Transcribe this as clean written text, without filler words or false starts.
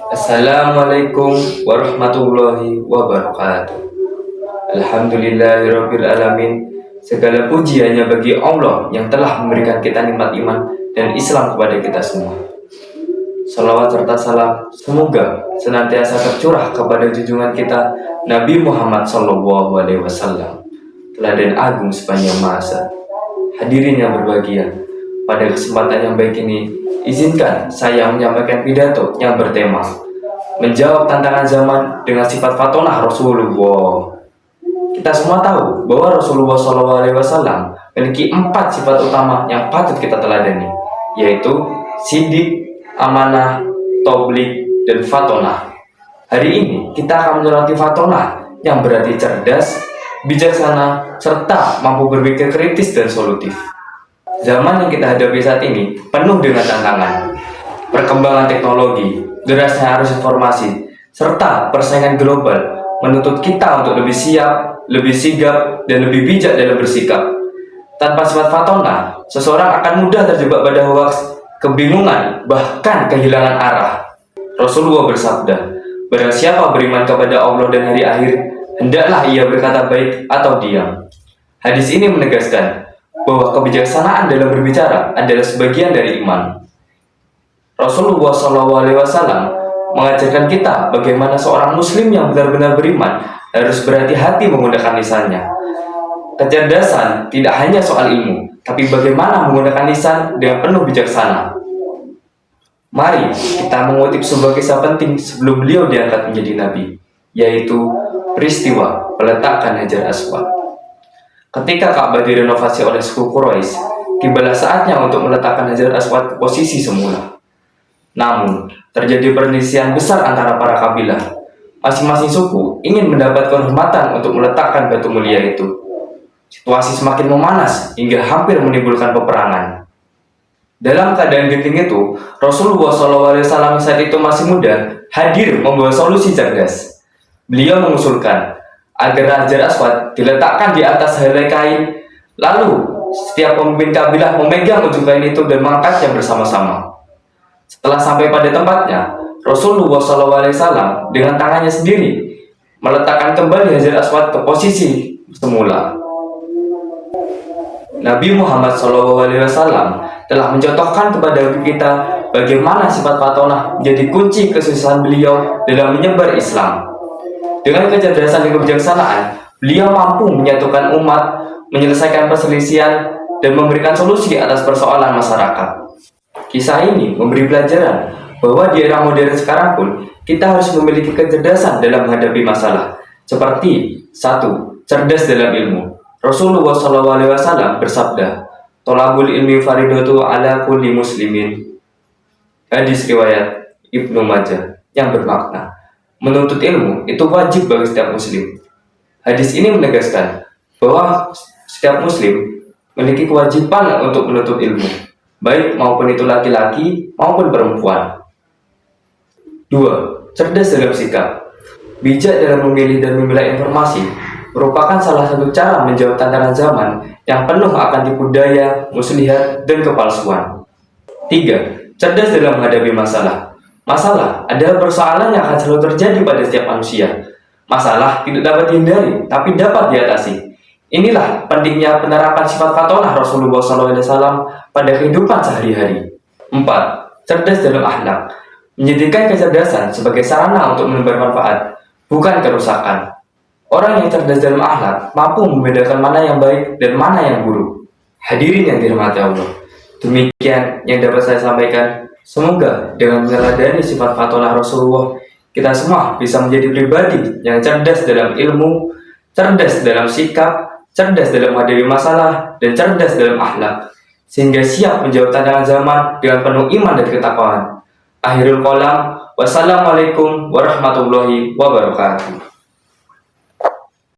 Assalamualaikum warahmatullahi wabarakatuh. Alhamdulillahirabbil alamin. Segala puji hanya bagi Allah yang telah memberikan kita nikmat iman dan Islam kepada kita semua. Salawat serta salam semoga senantiasa tercurah kepada junjungan kita Nabi Muhammad SAW, teladan agung sepanjang masa. Hadirin yang berbahagia, pada kesempatan yang baik ini, izinkan saya menyampaikan pidato yang bertema menjawab tantangan zaman dengan sifat fatonah Rasulullah. Kita semua tahu bahwa Rasulullah SAW memiliki 4 sifat utama yang patut kita teladani, yaitu sidik, amanah, toblik, dan fatonah. Hari ini kita akan menyoroti fatonah yang berarti cerdas, bijaksana, serta mampu berpikir kritis dan solutif. Zaman yang kita hadapi saat ini penuh dengan tantangan. Perkembangan teknologi, derasnya arus informasi, serta persaingan global menuntut kita untuk lebih siap, lebih sigap, dan lebih bijak dalam bersikap. Tanpa sifat fatonah, seseorang akan mudah terjebak pada hoaks, kebingungan, bahkan kehilangan arah. Rasulullah bersabda, barang siapa beriman kepada Allah dan hari akhir, hendaklah ia berkata baik atau diam. Hadis ini menegaskan bahwa kebijaksanaan dalam berbicara adalah sebagian dari iman. Rasulullah SAW mengajarkan kita bagaimana seorang muslim yang benar-benar beriman harus berhati-hati menggunakan lisannya. Kecerdasan tidak hanya soal ilmu, tapi bagaimana menggunakan lisan dengan penuh bijaksana. Mari kita mengutip sebuah kisah penting sebelum beliau diangkat menjadi nabi, yaitu peristiwa peletakan Hajar Aswad. Ketika Ka'bah direnovasi oleh suku Quraisy, tibalah saatnya untuk meletakkan Hajar Aswad ke posisi semula. Namun, terjadi perselisihan besar antara para kabilah. Masing-masing suku ingin mendapat kehormatan untuk meletakkan batu mulia itu. Situasi semakin memanas hingga hampir menimbulkan peperangan. Dalam keadaan genting itu, Rasulullah SAW saat itu masih muda, hadir membawa solusi cerdas. Beliau mengusulkan agar Hajar Aswad diletakkan di atas helai kain, lalu setiap pemimpin kabilah memegang ujung kain itu dan mengangkatnya bersama-sama. Setelah sampai pada tempatnya, Rasulullah SAW dengan tangannya sendiri meletakkan kembali Hajar Aswad ke posisi semula. Nabi Muhammad SAW telah mencontohkan kepada kita bagaimana sifat fatonah menjadi kunci kesuksesan beliau dalam menyebar Islam. Dengan kecerdasan dan kebijaksanaan, beliau mampu menyatukan umat, menyelesaikan perselisihan, dan memberikan solusi atas persoalan masyarakat. Kisah ini memberi pelajaran bahwa di era modern sekarang pun kita harus memiliki kecerdasan dalam menghadapi masalah. Seperti 1. Cerdas dalam ilmu. Rasulullah SAW bersabda, "Tolabul ilmi faridatu ala kulli muslimin." Hadis riwayat Ibnu Majah, yang bermakna menuntut ilmu itu wajib bagi setiap muslim. Hadis ini menegaskan bahwa setiap muslim memiliki kewajiban untuk menuntut ilmu, baik maupun itu laki-laki maupun perempuan. 2. Cerdas dalam sikap. Bijak dalam memilih dan memilah informasi merupakan salah satu cara menjawab tantangan zaman yang penuh akan tipu daya, muslihat, dan kepalsuan. 3. Cerdas dalam menghadapi masalah. Masalah adalah persoalan yang akan selalu terjadi pada setiap manusia. Masalah tidak dapat dihindari, tapi dapat diatasi. Inilah pentingnya penerapan sifat fatonah Rasulullah SAW pada kehidupan sehari-hari. 4. Cerdas dalam akhlak. Menjadikan kecerdasan sebagai sarana untuk menebar manfaat, bukan kerusakan. Orang yang cerdas dalam akhlak mampu membedakan mana yang baik dan mana yang buruk. Hadirin yang dirahmati Allah, demikian yang dapat saya sampaikan. Semoga dengan meneladani sifat fatonah Rasulullah, kita semua bisa menjadi pribadi yang cerdas dalam ilmu, cerdas dalam sikap, cerdas dalam menghadapi masalah, dan cerdas dalam akhlak, sehingga siap menjawab tantangan zaman dengan penuh iman dan ketakwaan. Akhirul kalam, wassalamualaikum warahmatullahi wabarakatuh.